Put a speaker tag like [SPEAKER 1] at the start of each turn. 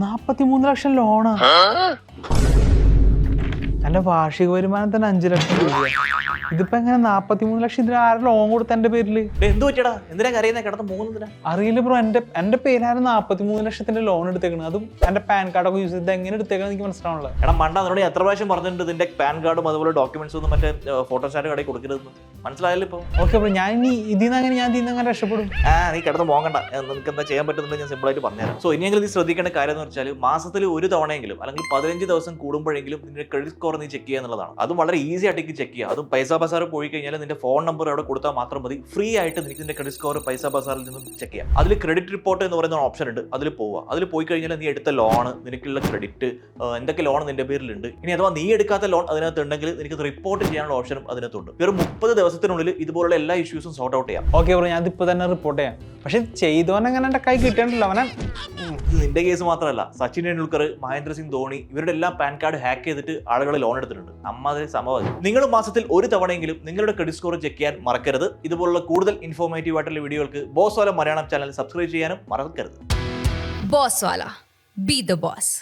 [SPEAKER 1] 43 ലക്ഷം ലോണാ? എന്റെ വാർഷിക വരുമാനം തന്നെ 5 ലക്ഷം രൂപ. ഇതിപ്പോ എങ്ങനെ 43 ലക്ഷം ഇതിന് ആരും ലോൺ കൊടുത്ത എന്റെ പേരില്?
[SPEAKER 2] എന്ത് പറ്റിയടാ? എന്തിനാ കരയുന്ന? കിടന്ന് പോകുന്നതിനാ?
[SPEAKER 1] അറിയില്ല ബ്രോ, എന്റെ പേരാണ് 43 ലക്ഷത്തിന്റെ ലോൺ എടുത്തേക്കുന്നത്. അതും എന്റെ പാൻ കാർഡൊക്കെ യൂസ് ചെയ്ത് എങ്ങനെ എടുത്തേക്കണം എനിക്ക് മനസ്സിലാവണല്ലോ.
[SPEAKER 2] എടാ മണ്ട, അതിനോട് എത്ര പ്രാവശ്യം പറഞ്ഞിട്ടുണ്ട് നിന്റെ പാൻ കാർഡും അതുപോലെ ഡോക്യുമെന്റ്സ് ഒന്നും മറ്റേ ഫോട്ടോസ്റ്റാറ്റ് കടയിൽ കൊടുക്കരുതെന്ന്? മനസ്സിലായല്ലോ ഇപ്പൊ?
[SPEAKER 1] ഓക്കെ ബ്രോ, ഞാൻ ഇനി ഇതിൽ നിന്ന് അങ്ങനെ രക്ഷപ്പെടും.
[SPEAKER 2] നീ കിടന്ന് പോകണ്ട. നിനക്ക് എന്താ ചെയ്യാൻ പറ്റുന്നത് ഞാൻ സിമ്പിൾ ആയിട്ട് പറഞ്ഞുതരാം. സോ ഇനിയെങ്കിലും നീ ശ്രദ്ധിക്കേണ്ട കാര്യം എന്ന് വെച്ചാൽ മാസത്തിൽ ഒരു തവണയെങ്കിലും അല്ലെങ്കിൽ 15 ദിവസം കൂടുമ്പോഴെങ്കിലും നിന്റെ ക്രെഡിറ്റ് സ്കോർ നീ ചെക്ക് ചെയ്യുക എന്നുള്ളതാണ്. അതും വളരെ ഈസി ആയിട്ട് ചെക്ക് ചെയ്യുക. അതും പൈസ ബസാർ പോയി കഴിഞ്ഞാൽ നിന്റെ ഫോൺ നമ്പർ അവിടെ കൊടുത്താൽ മാത്രം മതി. ഫ്രീ ആയിട്ട് നിനക്ക് നിന്റെ ക്രെഡിറ്റ് സ്കോർ പൈസ ബസാറിൽ നിന്നും ചെക്ക് ചെയ്യാം. അതിൽ ക്രെഡിറ്റ് റിപ്പോർട്ട് എന്ന് പറയുന്ന ഓപ്ഷൻ ഉണ്ട്. അതിൽ പോവുക. അതിൽ പോയി കഴിഞ്ഞാൽ നീ എടുത്ത ലോൺ, നിനക്കുള്ള ക്രെഡിറ്റ്, എന്തൊക്കെ ലോൺ നിന്റെ പേരിലുണ്ട്, ഇനി അഥവാ നീ എടുക്കാത്ത ലോൺ അതിനകത്ത് ഉണ്ടെങ്കിൽ നിനക്ക് റിപ്പോർട്ട് ചെയ്യാനുള്ള ഓപ്ഷനും അതിനകത്തുണ്ട്. വെറും 30 ദിവസത്തിനുള്ളിൽ ഇതുപോലുള്ള എല്ലാ ഇഷ്യൂസും സോർട്ട് ഔട്ട് ചെയ്യാം.
[SPEAKER 1] ഓക്കെ ബ്രോ, ഞാൻ ഇപ്പൊ തന്നെ റിപ്പോർട്ട് ചെയ്യാം. പക്ഷെ ചെയ്തോനെങ്ങനെ എന്റെ കൈ കിട്ടേണ്ടല്ലോ അവനെ.
[SPEAKER 2] നിന്റെ കേസ് മാത്രമല്ല, സച്ചിൻ ടെണ്ടുൽക്കർ, മഹേന്ദ്ര സിംഗ് ധോണി, ഇവരുടെ എല്ലാം പാൻ കാർഡ് ഹാക്ക് ചെയ്തിട്ട് ആളുകൾ ലോൺ എടുത്തിട്ടുണ്ട്. അമ്മാതിരി സംഭവം. നിങ്ങൾ മാസത്തിൽ ഒരു തവണയെങ്കിലും നിങ്ങളുടെ ക്രെഡിറ്റ് സ്കോർ ചെക്ക് ചെയ്യാൻ മറക്കരുത്. ഇതുപോലുള്ള കൂടുതൽ ഇൻഫോർമേറ്റീവ് ആയിട്ടുള്ള വീഡിയോകൾക്ക് Boss Wala Malayalam channel subscribe ചെയ്യാനും മറക്കരുത്.
[SPEAKER 3] Boss Wala, be the boss.